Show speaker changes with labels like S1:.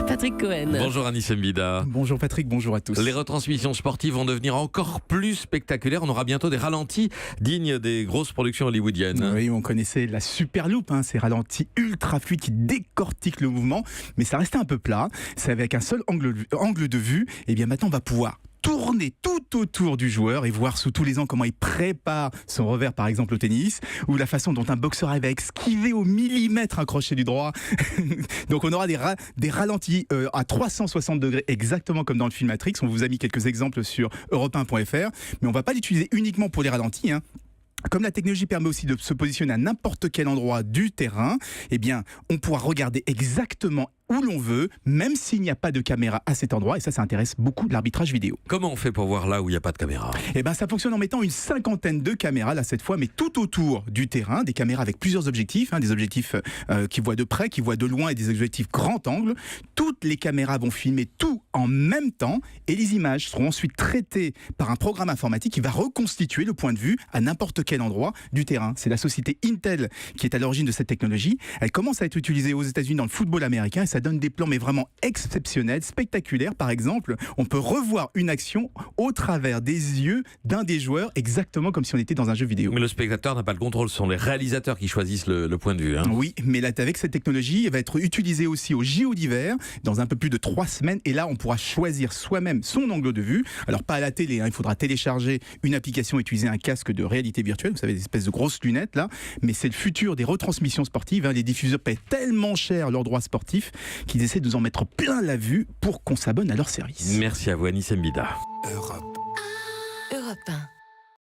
S1: Patrick Cohen.
S2: Bonjour Anis Mbida.
S3: Bonjour Patrick, bonjour à tous.
S2: Les retransmissions sportives vont devenir encore plus spectaculaires. On aura bientôt des ralentis dignes des grosses productions hollywoodiennes.
S3: Oui, on connaissait la super loupe, ces ralentis ultra fluides qui décortiquent le mouvement, mais ça restait un peu plat. C'est avec un seul angle de vue. Et bien maintenant, on va pouvoir tourner tout autour du joueur et voir sous tous les angles comment il prépare son revers, par exemple au tennis, ou la façon dont un boxeur arrive à esquiver au millimètre un crochet du droit. Donc on aura des ralentis à 360 degrés, exactement comme dans le film Matrix. On vous a mis quelques exemples sur europe1.fr, mais on va pas l'utiliser uniquement pour les ralentis. Comme la technologie permet aussi de se positionner à n'importe quel endroit du terrain, eh bien, on pourra regarder exactement où l'on veut, même s'il n'y a pas de caméra à cet endroit. Et ça intéresse beaucoup l'arbitrage vidéo.
S2: Comment on fait pour voir là où il n'y a pas de caméra ?
S3: Eh bien, ça fonctionne en mettant une cinquantaine de caméras, là, cette fois, mais tout autour du terrain. Des caméras avec plusieurs objectifs, des objectifs qui voient de près, qui voient de loin et des objectifs grand angle. Toutes les caméras vont filmer tout en même temps et les images seront ensuite traitées par un programme informatique qui va reconstituer le point de vue à n'importe quel endroit du terrain. C'est la société Intel qui est à l'origine de cette technologie. Elle commence à être utilisée aux États-Unis dans le football américain et ça donne des plans mais vraiment exceptionnels, spectaculaires. Par exemple, on peut revoir une action au travers des yeux d'un des joueurs, exactement comme si on était dans un jeu vidéo.
S2: Mais le spectateur n'a pas le contrôle, ce sont les réalisateurs qui choisissent le point de vue.
S3: Oui, mais là, avec cette technologie, elle va être utilisée aussi au JO d'hiver, dans un peu plus de 3 semaines. Et là, on pourra choisir soi-même son angle de vue. Alors, pas à la télé, il faudra télécharger une application, utiliser un casque de réalité virtuelle, vous savez, des espèces de grosses lunettes, là. Mais c'est le futur des retransmissions sportives. Les diffuseurs paient tellement cher leurs droits sportifs qu'ils essaient de nous en mettre plein la vue pour qu'on s'abonne à leur service.
S2: Merci à vous Anis Mbida.
S1: Europe 1.